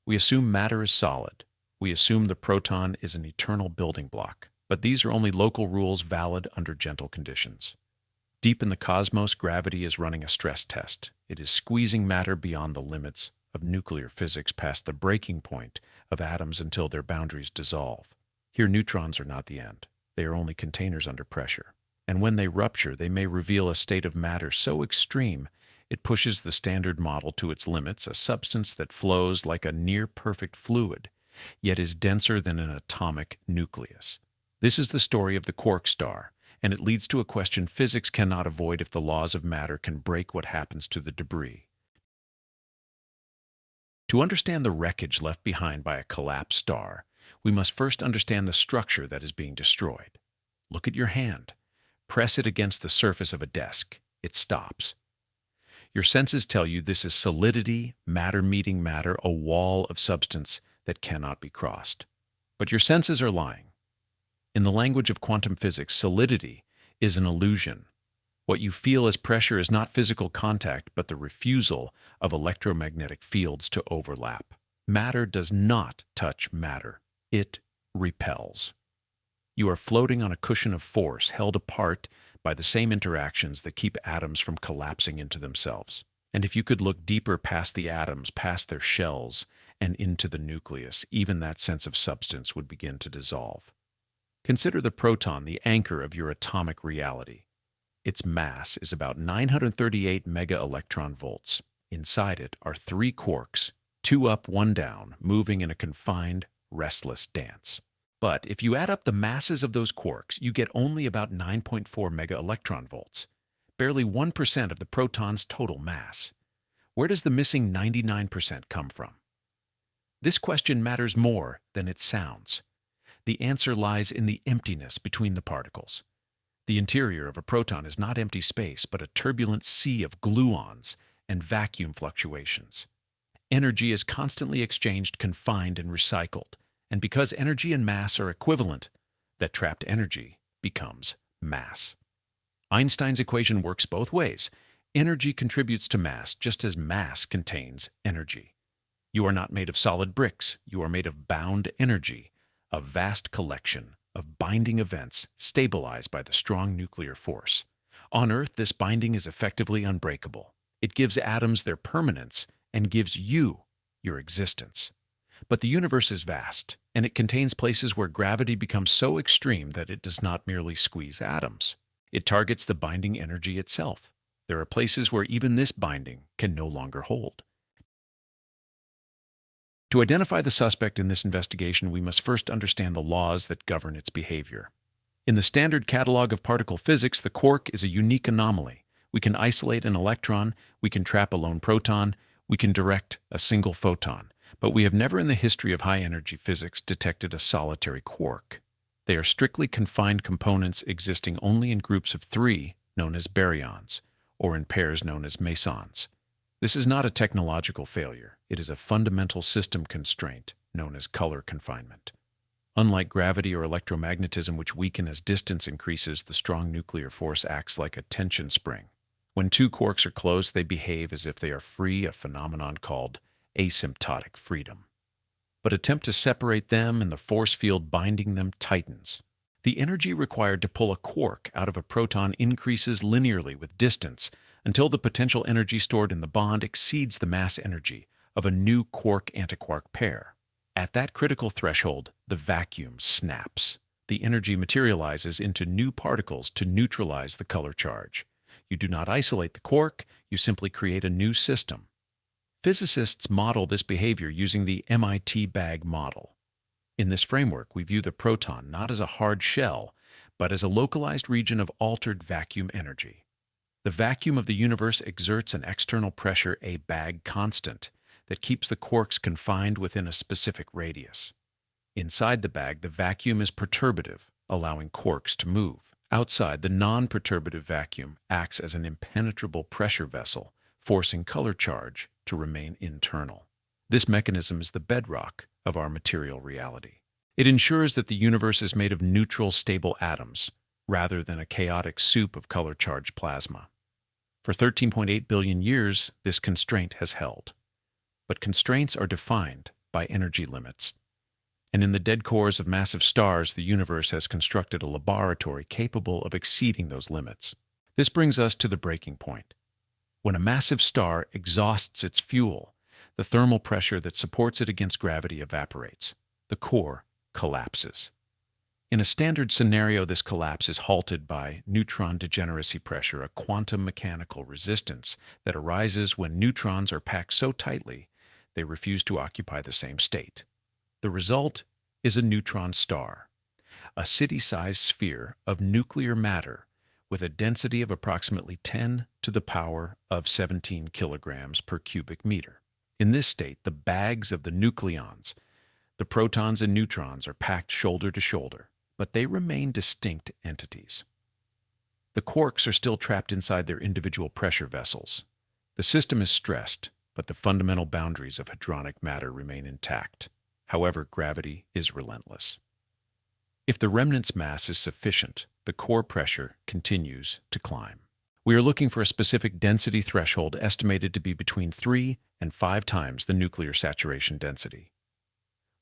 We assume matter is solid. We assume the proton is an eternal building block. But these are only local rules valid under gentle conditions. Deep in the cosmos, gravity is running a stress test. It is squeezing matter beyond the limits of nuclear physics past the breaking point of atoms until their boundaries dissolve. Here, neutrons are not the end. They are only containers under pressure. And when they rupture, they may reveal a state of matter so extreme it pushes the standard model to its limits, a substance that flows like a near-perfect fluid, yet is denser than an atomic nucleus. This is the story of the quark star, and it leads to a question physics cannot avoid if the laws of matter can break what happens to the debris. To understand the wreckage left behind by a collapsed star, we must first understand the structure that is being destroyed. Look at your hand. Press it against the surface of a desk. It stops. Your senses tell you this is solidity, matter meeting matter, a wall of substance that cannot be crossed. But your senses are lying. In the language of quantum physics, solidity is an illusion. What you feel as pressure is not physical contact, but the refusal of electromagnetic fields to overlap. Matter does not touch matter. It repels. You are floating on a cushion of force held apart by the same interactions that keep atoms from collapsing into themselves. And if you could look deeper past the atoms, past their shells, and into the nucleus, even that sense of substance would begin to dissolve. Consider the proton, the anchor of your atomic reality. Its mass is about 938 mega-electron volts. Inside it are three quarks, two up, one down, moving in a confined, restless dance. But if you add up the masses of those quarks, you get only about 9.4 mega-electron volts, barely 1% of the proton's total mass. Where does the missing 99% come from? This question matters more than it sounds. The answer lies in the emptiness between the particles. The interior of a proton is not empty space, but a turbulent sea of gluons and vacuum fluctuations. Energy is constantly exchanged, confined, and recycled. And because energy and mass are equivalent, that trapped energy becomes mass. Einstein's equation works both ways. Energy contributes to mass just as mass contains energy. You are not made of solid bricks. You are made of bound energy, a vast collection of binding events stabilized by the strong nuclear force. On Earth, this binding is effectively unbreakable. It gives atoms their permanence and gives you your existence. But the universe is vast, and it contains places where gravity becomes so extreme that it does not merely squeeze atoms. It targets the binding energy itself. There are places where even this binding can no longer hold. To identify the suspect in this investigation, we must first understand the laws that govern its behavior. In the standard catalog of particle physics, the quark is a unique anomaly. We can isolate an electron, we can trap a lone proton, we can direct a single photon. But we have never in the history of high-energy physics detected a solitary quark. They are strictly confined components existing only in groups of three, known as baryons, or in pairs known as mesons. This is not a technological failure. It is a fundamental system constraint, known as color confinement. Unlike gravity or electromagnetism, which weaken as distance increases, the strong nuclear force acts like a tension spring. When two quarks are close, they behave as if they are free, a phenomenon called asymptotic freedom. But attempt to separate them and the force field binding them tightens. The energy required to pull a quark out of a proton increases linearly with distance until the potential energy stored in the bond exceeds the mass energy of a new quark-antiquark pair. At that critical threshold, the vacuum snaps. The energy materializes into new particles to neutralize the color charge. You do not isolate the quark, you simply create a new system. Physicists model this behavior using the MIT bag model. In this framework, we view the proton not as a hard shell, but as a localized region of altered vacuum energy. The vacuum of the universe exerts an external pressure, a bag constant, that keeps the quarks confined within a specific radius. Inside the bag, the vacuum is perturbative, allowing quarks to move. Outside, the non-perturbative vacuum acts as an impenetrable pressure vessel, forcing color charge to remain internal. This mechanism is the bedrock of our material reality. It ensures that the universe is made of neutral, stable atoms, rather than a chaotic soup of color-charged plasma. For 13.8 billion years, this constraint has held. But constraints are defined by energy limits. And in the dead cores of massive stars, the universe has constructed a laboratory capable of exceeding those limits. This brings us to the breaking point. When a massive star exhausts its fuel, the thermal pressure that supports it against gravity evaporates. The core collapses. In a standard scenario, this collapse is halted by neutron degeneracy pressure, a quantum mechanical resistance that arises when neutrons are packed so tightly they refuse to occupy the same state. The result is a neutron star, a city-sized sphere of nuclear matter with a density of approximately 10 to the power of 17 kilograms per cubic meter. In this state, the bags of the nucleons, the protons and neutrons, are packed shoulder to shoulder, but they remain distinct entities. The quarks are still trapped inside their individual pressure vessels. The system is stressed, but the fundamental boundaries of hadronic matter remain intact. However, gravity is relentless. If the remnant's mass is sufficient, the core pressure continues to climb. We are looking for a specific density threshold estimated to be between 3 and 5 times the nuclear saturation density,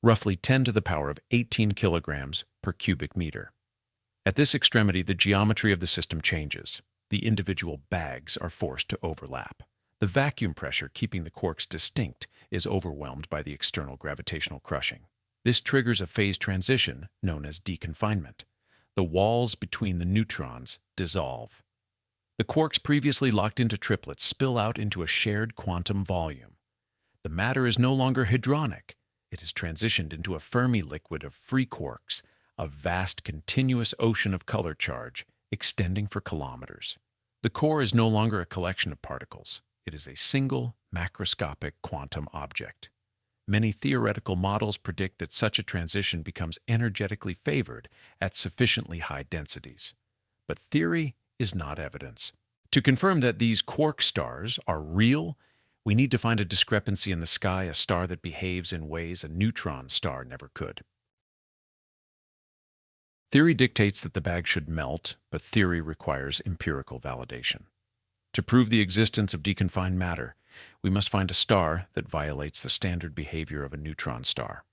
roughly 10 to the power of 18 kilograms per cubic meter. At this extremity, the geometry of the system changes. The individual bags are forced to overlap. The vacuum pressure keeping the quarks distinct is overwhelmed by the external gravitational crushing. This triggers a phase transition known as deconfinement. The walls between the neutrons dissolve. The quarks previously locked into triplets spill out into a shared quantum volume. The matter is no longer hadronic. It has transitioned into a Fermi liquid of free quarks, a vast continuous ocean of color charge extending for kilometers. The core is no longer a collection of particles. It is a single macroscopic quantum object. Many theoretical models predict that such a transition becomes energetically favored at sufficiently high densities. But theory is not evidence. To confirm that these quark stars are real, we need to find a discrepancy in the sky, a star that behaves in ways a neutron star never could. Theory dictates that the bag should melt, but theory requires empirical validation. To prove the existence of deconfined matter, we must find a star that violates the standard behavior of a neutron star.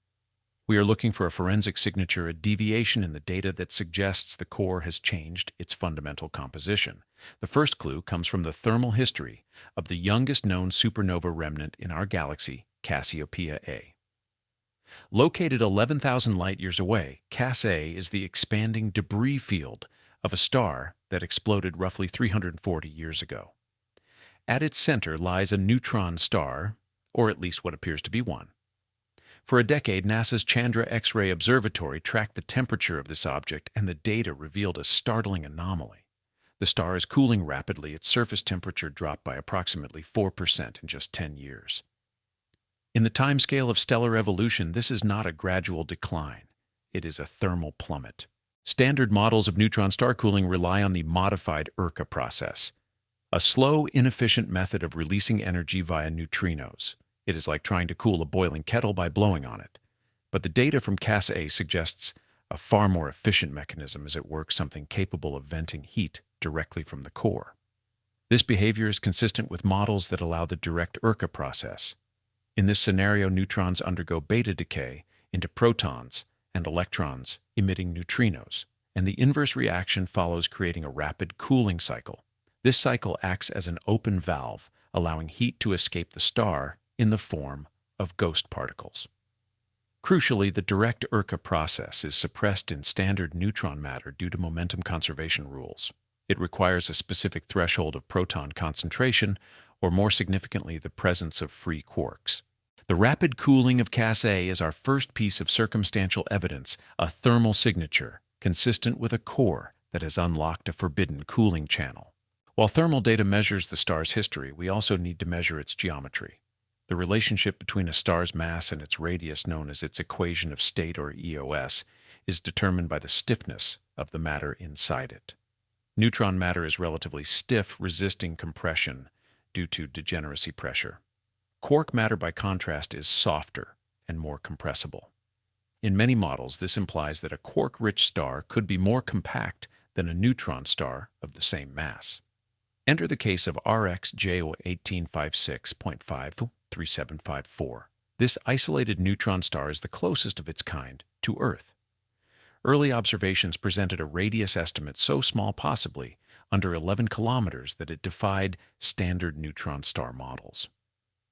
We are looking for a forensic signature, a deviation in the data that suggests the core has changed its fundamental composition. The first clue comes from the thermal history of the youngest known supernova remnant in our galaxy, Cassiopeia A. Located 11,000 light-years away, Cass A is the expanding debris field of a star that exploded roughly 340 years ago. At its center lies a neutron star, or at least what appears to be one. For a decade, NASA's Chandra X-ray Observatory tracked the temperature of this object, and the data revealed a startling anomaly. The star is cooling rapidly. Its surface temperature dropped by approximately 4% in just 10 years. In the timescale of stellar evolution, this is not a gradual decline. It is a thermal plummet. Standard models of neutron star cooling rely on the modified Urca process, a slow, inefficient method of releasing energy via neutrinos. It is like trying to cool a boiling kettle by blowing on it. But the data from Cass A suggests a far more efficient mechanism is at work, something capable of venting heat directly from the core. This behavior is consistent with models that allow the direct Urca process. In this scenario, neutrons undergo beta decay into protons and electrons, emitting neutrinos, and the inverse reaction follows, creating a rapid cooling cycle. This cycle acts as an open valve, allowing heat to escape the star in the form of ghost particles. Crucially, the direct Urca process is suppressed in standard neutron matter due to momentum conservation rules. It requires a specific threshold of proton concentration, or more significantly, the presence of free quarks. The rapid cooling of Cass A is our first piece of circumstantial evidence, a thermal signature consistent with a core that has unlocked a forbidden cooling channel. While thermal data measures the star's history, we also need to measure its geometry. The relationship between a star's mass and its radius, known as its equation of state or EOS, is determined by the stiffness of the matter inside it. Neutron matter is relatively stiff, resisting compression due to degeneracy pressure. Quark matter, by contrast, is softer and more compressible. In many models, this implies that a quark-rich star could be more compact than a neutron star of the same mass. Enter the case of RxJ 1856.53754. This isolated neutron star is the closest of its kind to Earth. Early observations presented a radius estimate so small, possibly under 11 kilometers, that it defied standard neutron star models.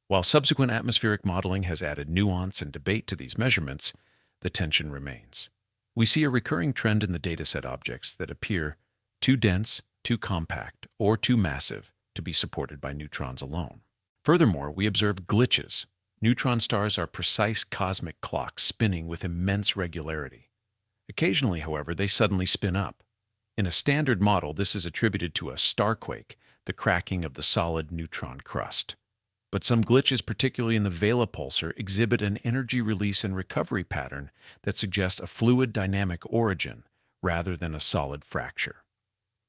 While subsequent atmospheric modeling has added nuance and debate to these measurements, the tension remains. We see a recurring trend in the dataset objects that appear too dense, too compact, or too massive to be supported by neutrons alone. Furthermore, we observe glitches. Neutron stars are precise cosmic clocks spinning with immense regularity. Occasionally, however, they suddenly spin up. In a standard model, this is attributed to a starquake, the cracking of the solid neutron crust. But some glitches, particularly in the Vela pulsar, exhibit an energy release and recovery pattern that suggests a fluid dynamic origin rather than a solid fracture.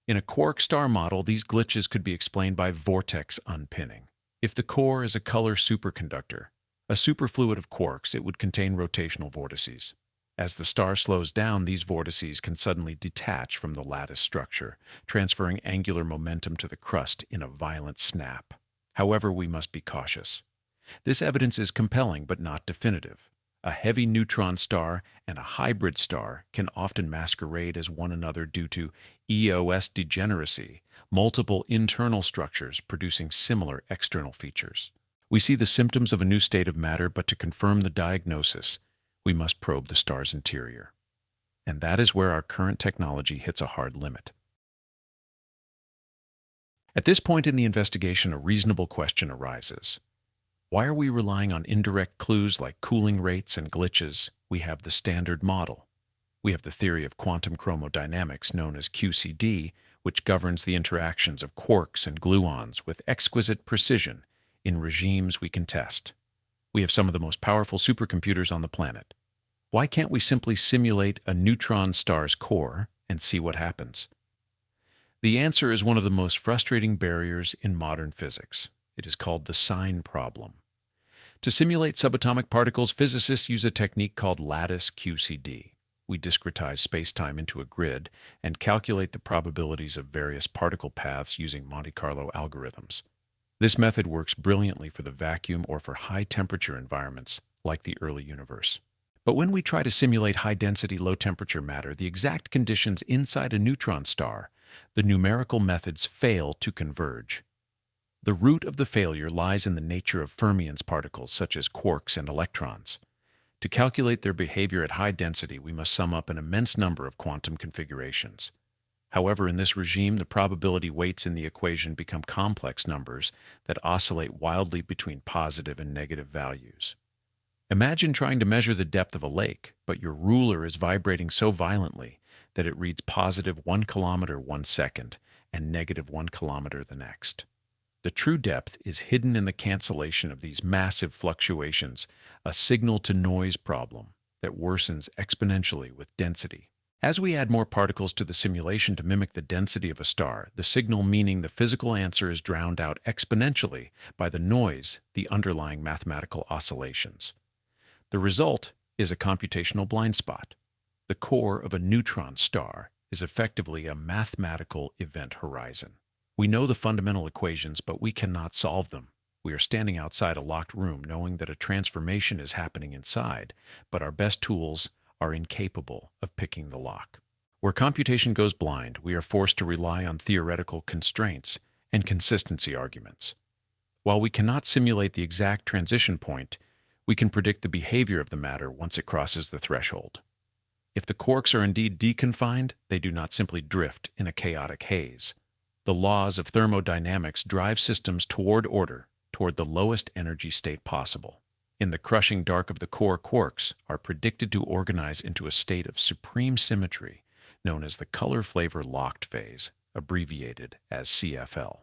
In a quark star model, these glitches could be explained by vortex unpinning. If the core is a color superconductor, a superfluid of quarks, it would contain rotational vortices. As the star slows down, these vortices can suddenly detach from the lattice structure, transferring angular momentum to the crust in a violent snap. However, we must be cautious. This evidence is compelling but not definitive. A heavy neutron star and a hybrid star can often masquerade as one another due to EOS degeneracy, multiple internal structures producing similar external features. We see the symptoms of a new state of matter, but to confirm the diagnosis, we must probe the star's interior. And that is where our current technology hits a hard limit. At this point in the investigation, a reasonable question arises. Why are we relying on indirect clues like cooling rates and glitches? We have the standard model. We have the theory of quantum chromodynamics, known as QCD, which governs the interactions of quarks and gluons with exquisite precision in regimes we can test. We have some of the most powerful supercomputers on the planet. Why can't we simply simulate a neutron star's core and see what happens? The answer is one of the most frustrating barriers in modern physics. It is called the sign problem. To simulate subatomic particles, physicists use a technique called lattice QCD. We discretize spacetime into a grid and calculate the probabilities of various particle paths using Monte Carlo algorithms. This method works brilliantly for the vacuum or for high-temperature environments like the early universe. But when we try to simulate high-density, low-temperature matter, the exact conditions inside a neutron star, the numerical methods fail to converge. The root of the failure lies in the nature of fermions particles such as quarks and electrons. To calculate their behavior at high density, we must sum up an immense number of quantum configurations. However, in this regime, the probability weights in the equation become complex numbers that oscillate wildly between positive and negative values. Imagine trying to measure the depth of a lake, but your ruler is vibrating so violently that it reads positive 1 kilometer 1 second and negative 1 kilometer the next. The true depth is hidden in the cancellation of these massive fluctuations, a signal-to-noise problem that worsens exponentially with density. As we add more particles to the simulation to mimic the density of a star, the signal, meaning the physical answer, is drowned out exponentially by the noise, the underlying mathematical oscillations. The result is a computational blind spot. The core of a neutron star is effectively a mathematical event horizon. We know the fundamental equations, but we cannot solve them. We are standing outside a locked room knowing that a transformation is happening inside, but our best tools are incapable of picking the lock. Where computation goes blind, we are forced to rely on theoretical constraints and consistency arguments. While we cannot simulate the exact transition point, we can predict the behavior of the matter once it crosses the threshold. If the quarks are indeed deconfined, they do not simply drift in a chaotic haze. The laws of thermodynamics drive systems toward order, toward the lowest energy state possible. In the crushing dark of the core, quarks are predicted to organize into a state of supreme symmetry known as the color-flavor locked phase, abbreviated as CFL.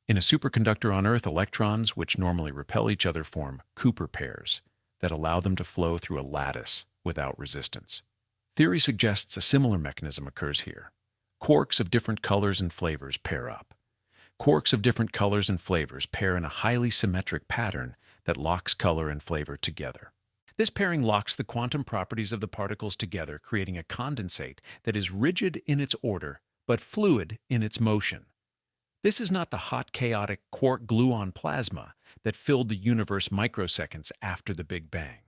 In a superconductor on Earth, electrons, which normally repel each other, form Cooper pairs that allow them to flow through a lattice without resistance. Theory suggests a similar mechanism occurs here. Quarks of different colors and flavors pair up. Quarks of different colors and flavors pair in a highly symmetric pattern that locks color and flavor together. This pairing locks the quantum properties of the particles together, creating a condensate that is rigid in its order but fluid in its motion. This is not the hot, chaotic quark-gluon plasma that filled the universe microseconds after the Big Bang.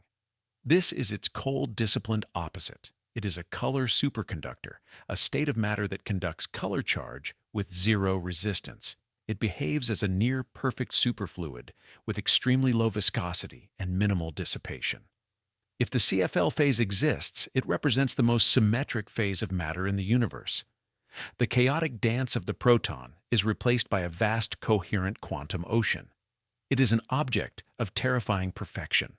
This is its cold, disciplined opposite. It is a color superconductor, a state of matter that conducts color charge with zero resistance. It behaves as a near-perfect superfluid with extremely low viscosity and minimal dissipation. If the CFL phase exists, it represents the most symmetric phase of matter in the universe. The chaotic dance of the proton is replaced by a vast, coherent quantum ocean. It is an object of terrifying perfection,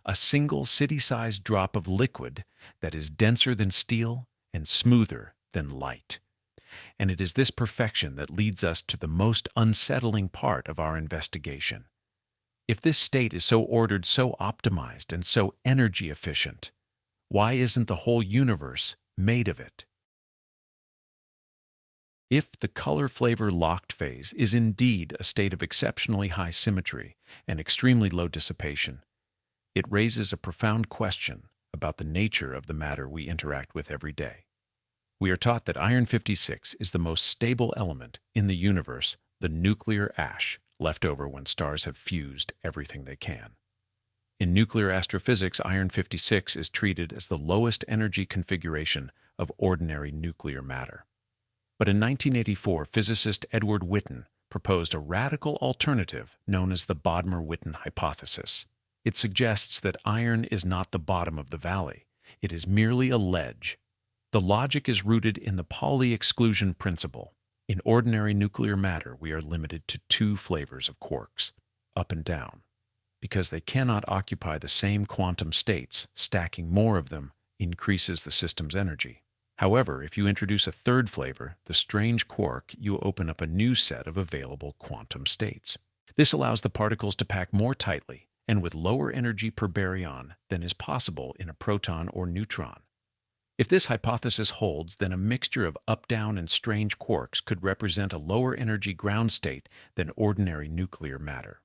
a single city-sized drop of liquid that is denser than steel and smoother than light. And it is this perfection that leads us to the most unsettling part of our investigation. If this state is so ordered, so optimized, and so energy efficient, why isn't the whole universe made of it? If the color-flavor locked phase is indeed a state of exceptionally high symmetry and extremely low dissipation, it raises a profound question about the nature of the matter we interact with every day. We are taught that iron 56 is the most stable element in the universe, the nuclear ash left over when stars have fused everything they can. In nuclear astrophysics, iron 56 is treated as the lowest energy configuration of ordinary nuclear matter. But in 1984, physicist Edward Witten proposed a radical alternative known as the Bodmer-Witten hypothesis. It suggests that iron is not the bottom of the valley. It is merely a ledge. The logic is rooted in the Pauli exclusion principle. In ordinary nuclear matter, we are limited to two flavors of quarks, up and down. Because they cannot occupy the same quantum states, stacking more of them increases the system's energy. However, if you introduce a third flavor, the strange quark, you open up a new set of available quantum states. This allows the particles to pack more tightly and with lower energy per baryon than is possible in a proton or neutron. If this hypothesis holds, then a mixture of up-down and strange quarks could represent a lower energy ground state than ordinary nuclear matter.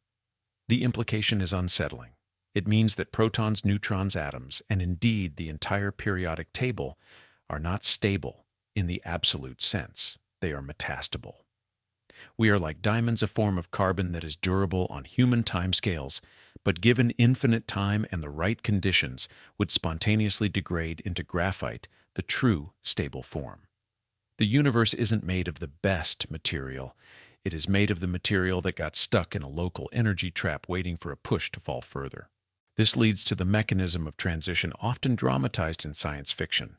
The implication is unsettling. It means that protons, neutrons, atoms, and indeed the entire periodic table are not stable in the absolute sense. They are metastable. We are like diamonds, a form of carbon that is durable on human timescales, but given infinite time and the right conditions, would spontaneously degrade into graphite, the true stable form. The universe isn't made of the best material. It is made of the material that got stuck in a local energy trap waiting for a push to fall further. This leads to the mechanism of transition often dramatized in science fiction,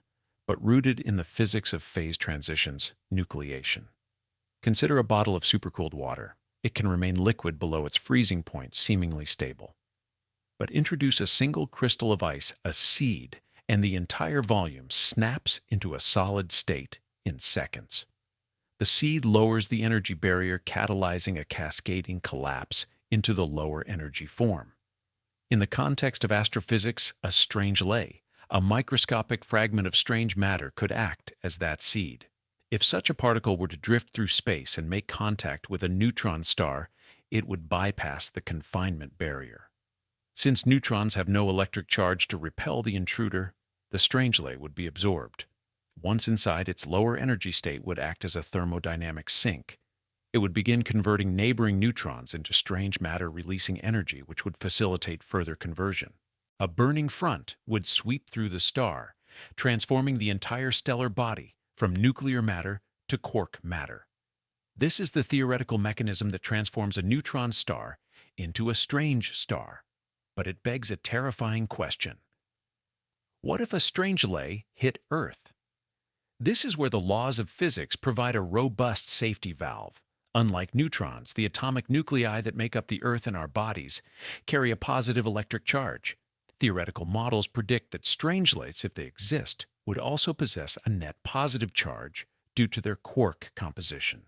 but rooted in the physics of phase transitions, nucleation. Consider a bottle of supercooled water. It can remain liquid below its freezing point, seemingly stable. But introduce a single crystal of ice, a seed, and the entire volume snaps into a solid state in seconds. The seed lowers the energy barrier, catalyzing a cascading collapse into the lower energy form. In the context of astrophysics, a strange lay, a microscopic fragment of strange matter could act as that seed. If such a particle were to drift through space and make contact with a neutron star, it would bypass the confinement barrier. Since neutrons have no electric charge to repel the intruder, the strangelay would be absorbed. Once inside, its lower energy state would act as a thermodynamic sink. It would begin converting neighboring neutrons into strange matter, releasing energy which would facilitate further conversion. A burning front would sweep through the star, transforming the entire stellar body from nuclear matter to quark matter. This is the theoretical mechanism that transforms a neutron star into a strange star. But it begs a terrifying question. What if a strangelay hit Earth? This is where the laws of physics provide a robust safety valve. Unlike neutrons, the atomic nuclei that make up the Earth and our bodies carry a positive electric charge. Theoretical models predict that strangelays, if they exist, would also possess a net positive charge due to their quark composition.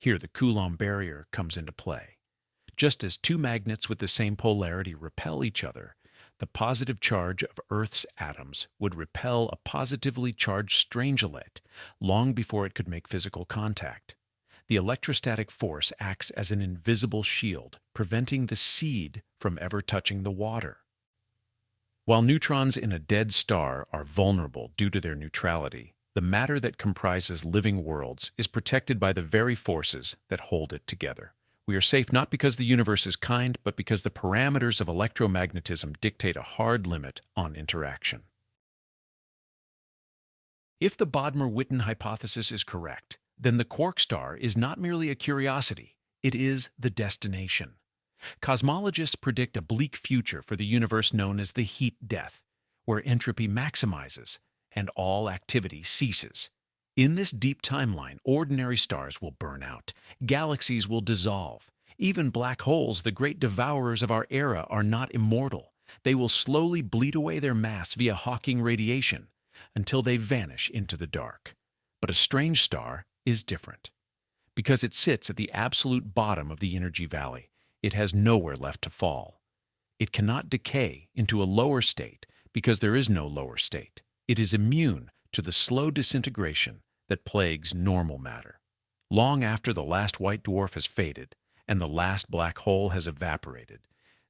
Here the Coulomb barrier comes into play. Just as two magnets with the same polarity repel each other, the positive charge of Earth's atoms would repel a positively charged strangelet long before it could make physical contact. The electrostatic force acts as an invisible shield, preventing the seed from ever touching the water. While neutrons in a dead star are vulnerable due to their neutrality, the matter that comprises living worlds is protected by the very forces that hold it together. We are safe not because the universe is kind, but because the parameters of electromagnetism dictate a hard limit on interaction. If the Bodmer-Witten hypothesis is correct, then the quark star is not merely a curiosity, it is the destination. Cosmologists predict a bleak future for the universe known as the heat death, where entropy maximizes and all activity ceases. In this deep timeline, ordinary stars will burn out, galaxies will dissolve. Even black holes, the great devourers of our era, are not immortal. They will slowly bleed away their mass via Hawking radiation until they vanish into the dark. But a strange star is different. Because it sits at the absolute bottom of the energy valley, it has nowhere left to fall. It cannot decay into a lower state because there is no lower state. It is immune to the slow disintegration that plagues normal matter. Long after the last white dwarf has faded and the last black hole has evaporated,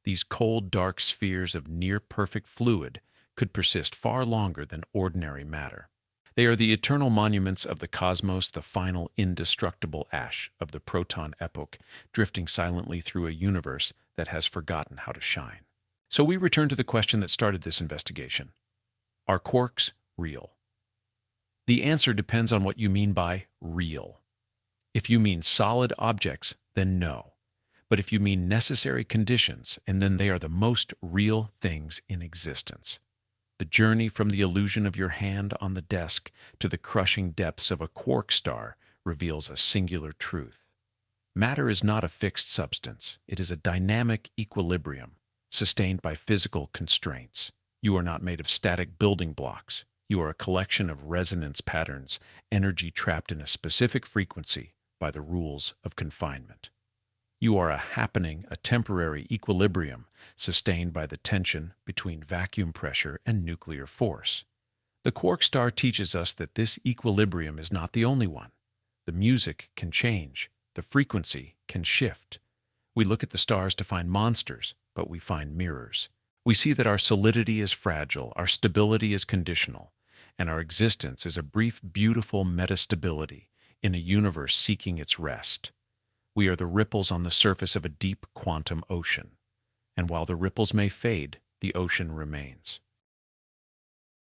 these cold, dark spheres of near-perfect fluid could persist far longer than ordinary matter. They are the eternal monuments of the cosmos, the final indestructible ash of the proton epoch, drifting silently through a universe that has forgotten how to shine. So we return to the question that started this investigation. Are quarks real? The answer depends on what you mean by real. If you mean solid objects, then no. But if you mean necessary conditions, and then they are the most real things in existence. The journey from the illusion of your hand on the desk to the crushing depths of a quark star reveals a singular truth. Matter is not a fixed substance. It is a dynamic equilibrium, sustained by physical constraints. You are not made of static building blocks. You are a collection of resonance patterns, energy trapped in a specific frequency by the rules of confinement. You are a happening, a temporary equilibrium sustained by the tension between vacuum pressure and nuclear force. The quark star teaches us that this equilibrium is not the only one. The music can change. The frequency can shift. We look at the stars to find monsters, but we find mirrors. We see that our solidity is fragile, our stability is conditional, and our existence is a brief, beautiful metastability in a universe seeking its rest. We are the ripples on the surface of a deep quantum ocean, and while the ripples may fade, the ocean remains.